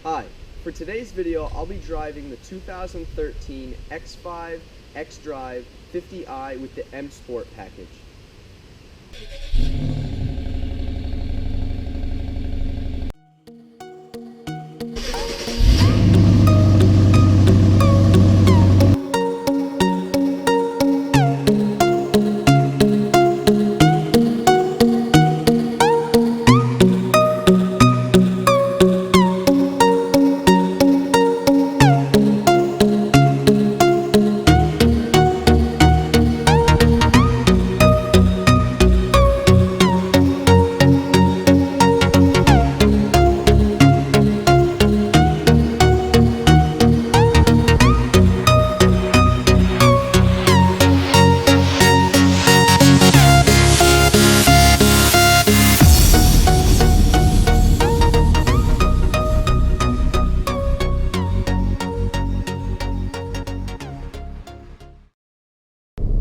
Hi, for today's video I'll be driving the 2013 X5 xDrive 50i with the M Sport package.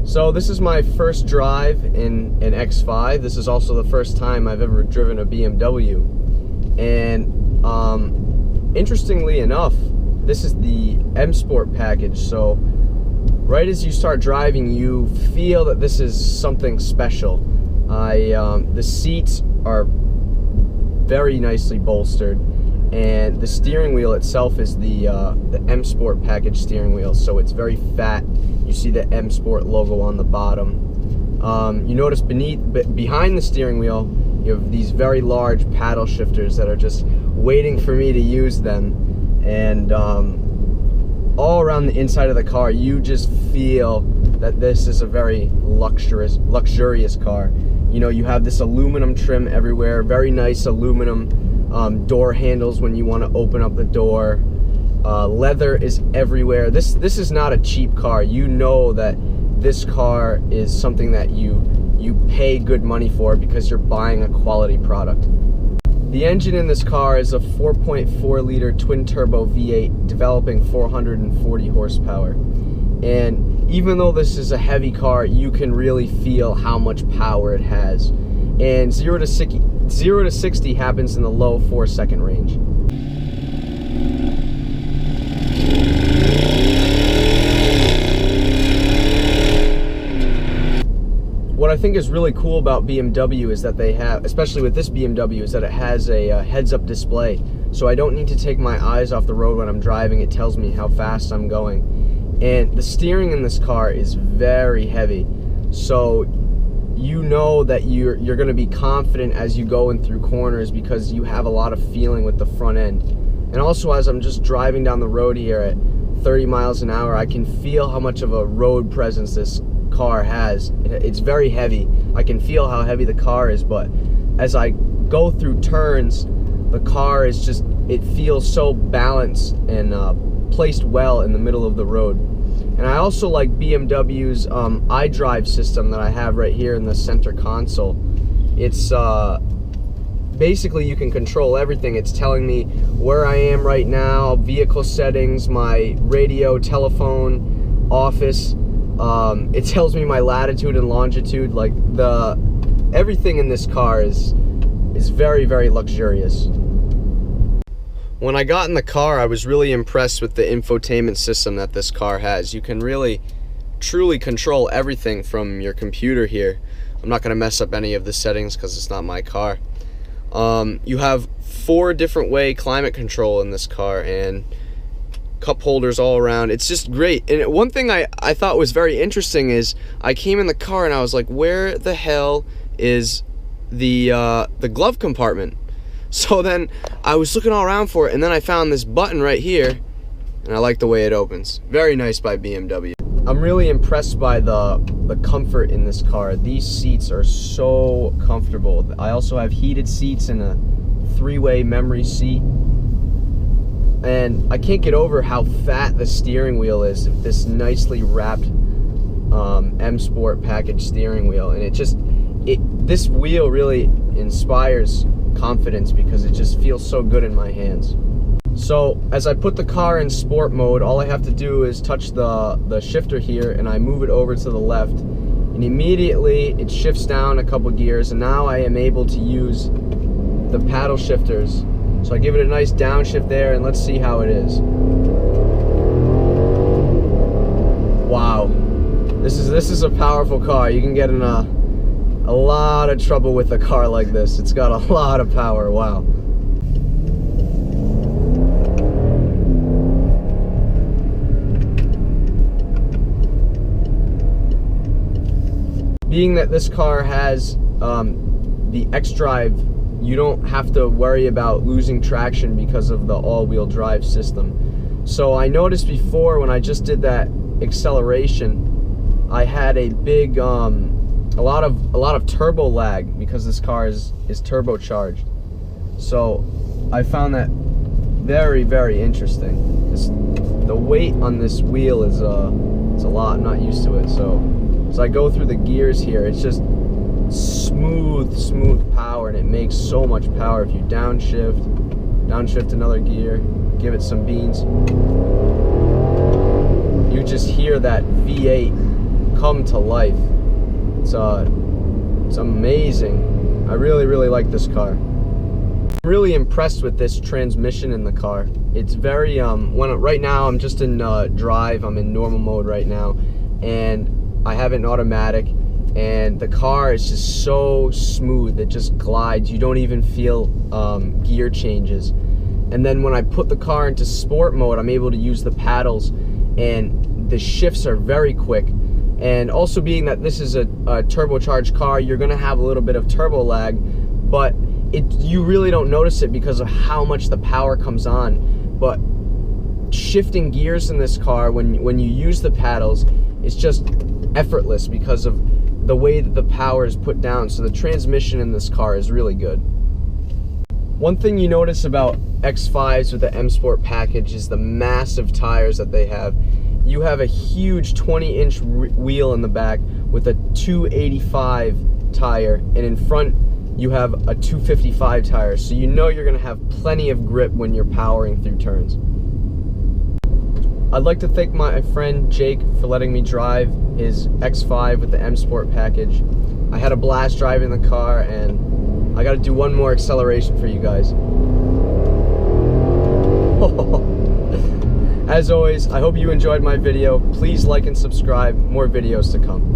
So this is my first drive in an X5. This is also the first time I've ever driven a BMW. And interestingly enough, this is the M Sport package. So right as you start driving, you feel that this is something special. The seats are very nicely bolstered, and the steering wheel itself is the M Sport package steering wheel, so it's very fat. You see the M Sport logo on the bottom. You notice behind the steering wheel, you have these very large paddle shifters that are just waiting for me to use them. And all around the inside of the car, you just feel that this is a very luxurious car. You know, you have this aluminum trim everywhere, very nice aluminum door handles when you want to open up the door. Leather is everywhere. This is not a cheap car. You know that this car is something that you pay good money for because you're buying a quality product. The engine in this car is a 4.4 liter twin turbo V8 developing 440 horsepower. And even though this is a heavy car, you can really feel how much power it has. And 0 to 60 happens in the low 4-second range. What I think is really cool about BMW is that they have, especially with this BMW, is that it has a heads-up display. So I don't need to take my eyes off the road when I'm driving. It tells me how fast I'm going. And the steering in this car is very heavy. So you know that you're going to be confident as you go in through corners because you have a lot of feeling with the front end. And also, as I'm just driving down the road here at 30 miles an hour, I can feel how much of a road presence this car has. It's very heavy. I can feel how heavy the car is, but as I go through turns, the car is just, it feels so balanced and placed well in the middle of the road. And I also like BMW's iDrive system that I have right here in the center console. It's basically, you can control everything. It's telling me where I am right now, vehicle settings, my radio, telephone, office. It tells me my latitude and longitude. Like, everything in this car is very, very luxurious. When I got in the car, I was really impressed with the infotainment system that this car has. You can really, truly control everything from your computer here. I'm not going to mess up any of the settings because it's not my car. You have 4 different way climate control in this car and cup holders all around. It's just great. And one thing I thought was very interesting is I came in the car and I was like, where the hell is the glove compartment? So then I was looking all around for it, and then I found this button right here, and I like the way it opens. Very nice by BMW. I'm really impressed by the comfort in this car. These seats are so comfortable. I also have heated seats and a 3-way memory seat. And I can't get over how fat the steering wheel is, this nicely wrapped M Sport package steering wheel. And this wheel really inspires confidence because it just feels so good in my hands. So as I put the car in sport mode, all I have to do is touch the shifter here, and I move it over to the left, and immediately it shifts down a couple gears, and now I am able to use the paddle shifters So I give it a nice downshift there, and let's see how it is. Wow, this is a powerful car. You can get in a lot of trouble with a car like this. It's got a lot of power. Wow. Being that this car has the X-Drive, you don't have to worry about losing traction because of the all-wheel drive system. So I noticed before when I just did that acceleration, I had a big a lot of turbo lag because this car is turbocharged. So I found that very, very interesting. The weight on this wheel is it's a lot. I'm not used to it. So I go through the gears here. It's just smooth power, and it makes so much power. If you downshift another gear, give it some beans, you just hear that V8 come to life. It's amazing. I really like this car. I'm really impressed with this transmission in the car. It's very right now I'm just in drive. I'm in normal mode right now, and I have it in automatic, and the car is just so smooth. It just glides. You don't even feel gear changes. And then when I put the car into sport mode, I'm able to use the paddles, and the shifts are very quick. And also, being that this is a turbocharged car, you're gonna have a little bit of turbo lag, but you really don't notice it because of how much the power comes on. But shifting gears in this car, when you use the paddles, it's just effortless because of the way that the power is put down. So the transmission in this car is really good. One thing you notice about X5s with the M Sport package is the massive tires that they have. You have a huge 20-inch wheel in the back with a 285 tire, and in front you have a 255 tire, so you know you're going to have plenty of grip when you're powering through turns. I'd like to thank my friend Jake for letting me drive his X5 with the M Sport package. I had a blast driving the car, and I got to do one more acceleration for you guys. As always, I hope you enjoyed my video. Please like and subscribe. More videos to come.